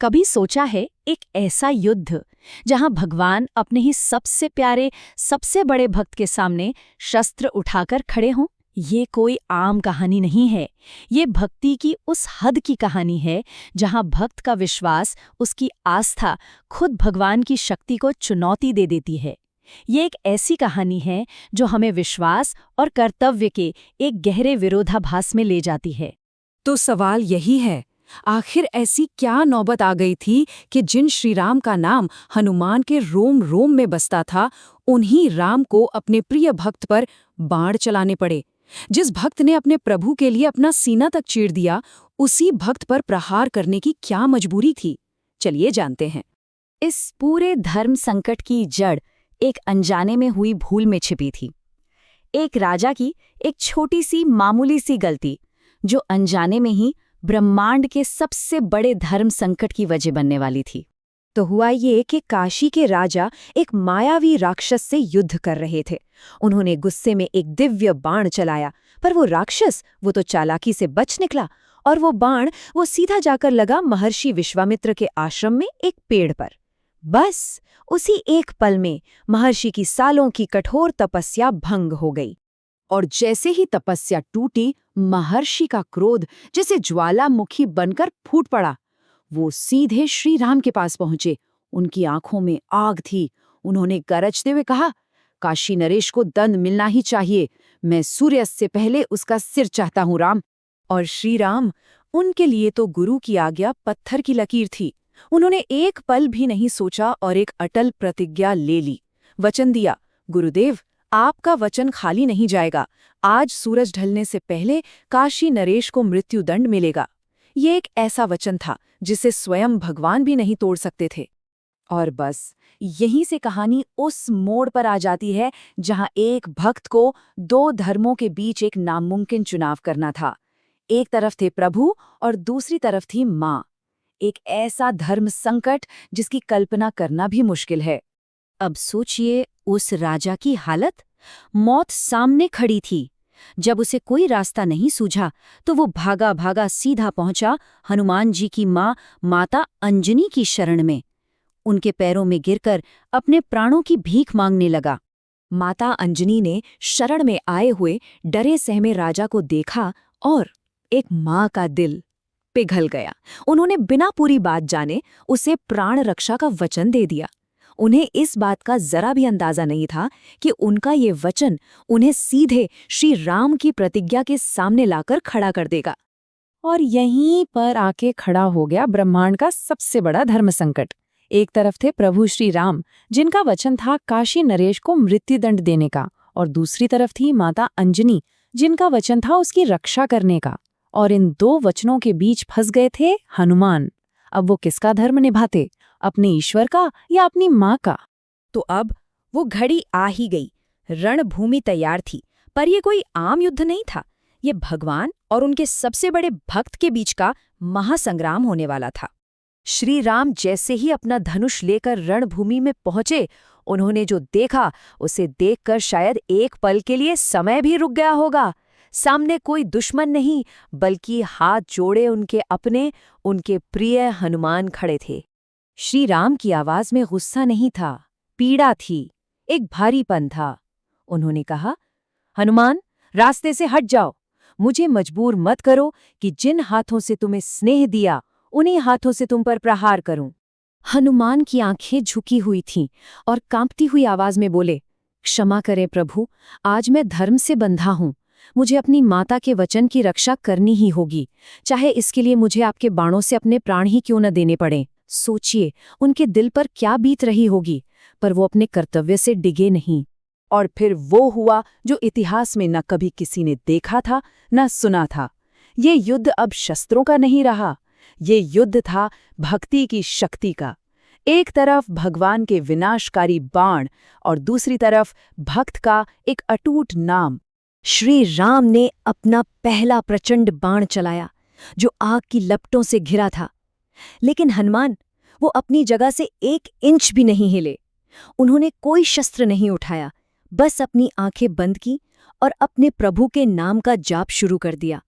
कभी सोचा है एक ऐसा युद्ध जहां भगवान अपने ही सबसे प्यारे सबसे बड़े भक्त के सामने शस्त्र उठाकर खड़े हों? ये कोई आम कहानी नहीं है। ये भक्ति की उस हद की कहानी है जहां भक्त का विश्वास, उसकी आस्था खुद भगवान की शक्ति को चुनौती दे देती है। ये एक ऐसी कहानी है जो हमें विश्वास और कर्तव्य के एक गहरे विरोधाभास में ले जाती है। तो सवाल यही है, आखिर ऐसी क्या नौबत आ गई थी कि जिन श्रीराम का नाम हनुमान के रोम रोम में बसता था, उन्हीं राम को अपने प्रिय भक्त पर बाण चलाने पड़े। जिस भक्त ने अपने प्रभु के लिए अपना सीना तक चीर दिया, उसी भक्त पर प्रहार करने की क्या मजबूरी थी? चलिए जानते हैं। इस पूरे धर्म संकट की जड़ एक अनजाने में हुई भूल में छिपी थी। एक राजा की एक छोटी सी मामूली सी गलती, जो अनजाने में ही ब्रह्मांड के सबसे बड़े धर्म संकट की वजह बनने वाली थी। तो हुआ ये कि काशी के राजा एक मायावी राक्षस से युद्ध कर रहे थे। उन्होंने गुस्से में एक दिव्य बाण चलाया, पर वो राक्षस तो चालाकी से बच निकला और वो बाण सीधा जाकर लगा महर्षि विश्वामित्र के आश्रम में एक पेड़ पर। बस उसी एक पल में महर्षि की सालों की कठोर तपस्या भंग हो गई। और जैसे ही तपस्या टूटी, महर्षि का क्रोध जैसे ज्वालामुखी बनकर फूट पड़ा। वो सीधे श्री राम के पास पहुंचे। उनकी आंखों में आग थी। उन्होंने गरजते हुए कहा, काशी नरेश को दंड मिलना ही चाहिए। मैं सूर्यास्त से पहले उसका सिर चाहता हूं राम। और श्री राम, उनके लिए तो गुरु की आज्ञा पत्थर की लकीर थी। उन्होंने एक पल भी नहीं सोचा और एक अटल प्रतिज्ञा ले ली। वचन दिया, गुरुदेव, आपका वचन खाली नहीं जाएगा। आज सूरज ढलने से पहले काशी नरेश को मृत्युदंड मिलेगा। ये एक ऐसा वचन था जिसे स्वयं भगवान भी नहीं तोड़ सकते थे। और बस यहीं से कहानी उस मोड़ पर आ जाती है जहां एक भक्त को दो धर्मों के बीच एक नामुमकिन चुनाव करना था। एक तरफ थे प्रभु और दूसरी तरफ थी माँ। एक ऐसा धर्म संकट जिसकी कल्पना करना भी मुश्किल है। अब सोचिए उस राजा की हालत। मौत सामने खड़ी थी। जब उसे कोई रास्ता नहीं सूझा तो वो भागा भागा सीधा पहुंचा हनुमान जी की माँ माता अंजनी की शरण में। उनके पैरों में गिरकर अपने प्राणों की भीख मांगने लगा। माता अंजनी ने शरण में आए हुए डरे सहमे राजा को देखा और एक माँ का दिल पिघल गया। उन्होंने बिना पूरी बात जाने उसे प्राण रक्षा का वचन दे दिया। उन्हें इस बात का जरा भी अंदाजा नहीं था कि उनका ये वचन उन्हें सीधे श्री राम की प्रतिज्ञा के सामने लाकर खड़ा कर देगा। और यहीं पर आके खड़ा हो गया ब्रह्मांड का सबसे बड़ा धर्म संकट। एक तरफ थे प्रभु श्री राम, जिनका वचन था काशी नरेश को मृत्युदंड देने का, और दूसरी तरफ थी माता अंजनी, जिनका वचन था उसकी रक्षा करने का। और इन दो वचनों के बीच फंस गए थे हनुमान। अब वो किसका धर्म निभाते, अपने ईश्वर का या अपनी माँ का? तो अब वो घड़ी आ ही गई। रणभूमि तैयार थी, पर यह कोई आम युद्ध नहीं था। ये भगवान और उनके सबसे बड़े भक्त के बीच का महासंग्राम होने वाला था। श्री राम जैसे ही अपना धनुष लेकर रणभूमि में पहुंचे, उन्होंने जो देखा उसे देखकर शायद एक पल के लिए समय भी रुक गया होगा। सामने कोई दुश्मन नहीं, बल्कि हाथ जोड़े उनके अपने, उनके प्रिय हनुमान खड़े थे। श्री राम की आवाज में गुस्सा नहीं था, पीड़ा थी, एक भारीपन था। उन्होंने कहा, हनुमान, रास्ते से हट जाओ। मुझे मजबूर मत करो कि जिन हाथों से तुम्हें स्नेह दिया, उन्हीं हाथों से तुम पर प्रहार करूं। हनुमान की आंखें झुकी हुई थीं और कांपती हुई आवाज में बोले, क्षमा करें प्रभु, आज मैं धर्म से बंधा हूं। मुझे अपनी माता के वचन की रक्षा करनी ही होगी, चाहे इसके लिए मुझे आपके बाणों से अपने प्राण ही क्यों न देने पड़े। सोचिए उनके दिल पर क्या बीत रही होगी, पर वो अपने कर्तव्य से डिगे नहीं। और फिर वो हुआ जो इतिहास में न कभी किसी ने देखा था न सुना था। ये युद्ध अब शस्त्रों का नहीं रहा, ये युद्ध था भक्ति की शक्ति का। एक तरफ भगवान के विनाशकारी बाण और दूसरी तरफ भक्त का एक अटूट नाम। श्री राम ने अपना पहला प्रचंड बाण चलाया, जो आग की लपटों से घिरा था। लेकिन हनुमान, वो अपनी जगह से 1 इंच भी नहीं हिले। उन्होंने कोई शस्त्र नहीं उठाया, बस अपनी आंखें बंद की और अपने प्रभु के नाम का जाप शुरू कर दिया।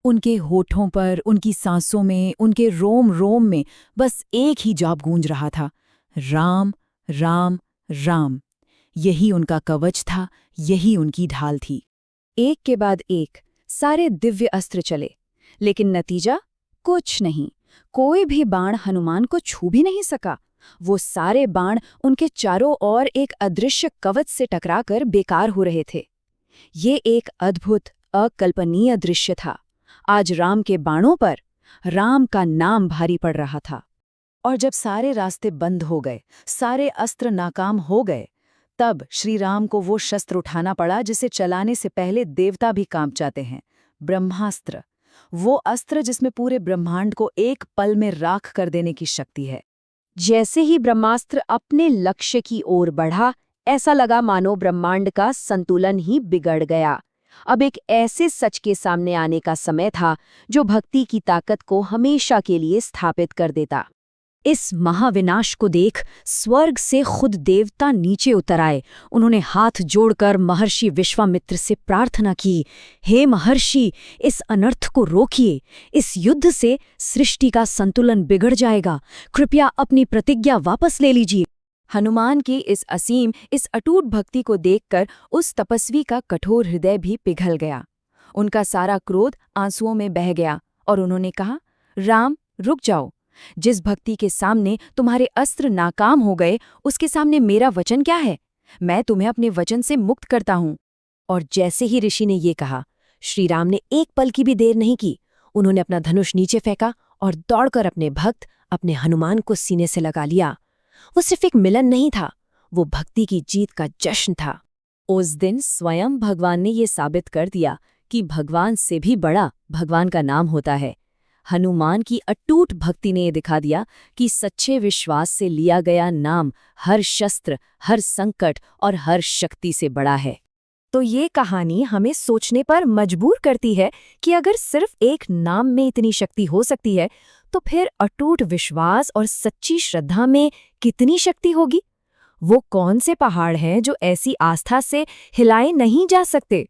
उनके होठों पर, उनकी सांसों में, उनके रोम रोम में बस एक ही जाप गूंज रहा था, राम राम राम। यही उनका कवच था, यही उनकी ढाल थी। एक के बाद एक सारे दिव्य अस्त्र चले, लेकिन नतीजा कुछ नहीं। कोई भी बाण हनुमान को छू भी नहीं सका। वो सारे बाण उनके चारों ओर एक अदृश्य कवच से टकराकर बेकार हो रहे थे। ये एक अद्भुत, अकल्पनीय दृश्य था। आज राम के बाणों पर राम का नाम भारी पड़ रहा था। और जब सारे रास्ते बंद हो गए, सारे अस्त्र नाकाम हो गए, तब श्री राम को वो शस्त्र उठाना पड़ा जिसे चलाने से पहले देवता भी कांप जाते हैं, ब्रह्मास्त्र। वो अस्त्र जिसमें पूरे ब्रह्मांड को एक पल में राख कर देने की शक्ति है। जैसे ही ब्रह्मास्त्र अपने लक्ष्य की ओर बढ़ा, ऐसा लगा मानो ब्रह्मांड का संतुलन ही बिगड़ गया। अब एक ऐसे सच के सामने आने का समय था जो भक्ति की ताकत को हमेशा के लिए स्थापित कर देता। इस महाविनाश को देख स्वर्ग से खुद देवता नीचे उतर आए। उन्होंने हाथ जोड़कर महर्षि विश्वामित्र से प्रार्थना की, हे महर्षि, इस अनर्थ को रोकिए। इस युद्ध से सृष्टि का संतुलन बिगड़ जाएगा। कृपया अपनी प्रतिज्ञा वापस ले लीजिए। हनुमान की इस असीम, इस अटूट भक्ति को देखकर उस तपस्वी का कठोर हृदय भी पिघल गया। उनका सारा क्रोध आंसुओं में बह गया और उन्होंने कहा, राम, रुक जाओ। जिस भक्ति के सामने तुम्हारे अस्त्र नाकाम हो गए, उसके सामने मेरा वचन क्या है? मैं तुम्हें अपने वचन से मुक्त करता हूँ। और जैसे ही ऋषि ने ये कहा, श्रीराम ने एक पल की भी देर नहीं की। उन्होंने अपना धनुष नीचे फेंका और दौड़कर अपने भक्त, अपने हनुमान को सीने से लगा लिया। वो सिर्फ एक मिलन नहीं था, वो भक्ति की जीत का जश्न था। उस दिन स्वयं भगवान ने ये साबित कर दिया कि भगवान से भी बड़ा भगवान का नाम होता है। हनुमान की अटूट भक्ति ने ये दिखा दिया कि सच्चे विश्वास से लिया गया नाम हर शस्त्र, हर संकट और हर शक्ति से बड़ा है। तो ये कहानी हमें सोचने पर मजबूर करती है कि अगर सिर्फ एक नाम में इतनी शक्ति हो सकती है, तो फिर अटूट विश्वास और सच्ची श्रद्धा में कितनी शक्ति होगी? वो कौन से पहाड़ हैं जो ऐसी आस्था से हिलाए नहीं जा सकते?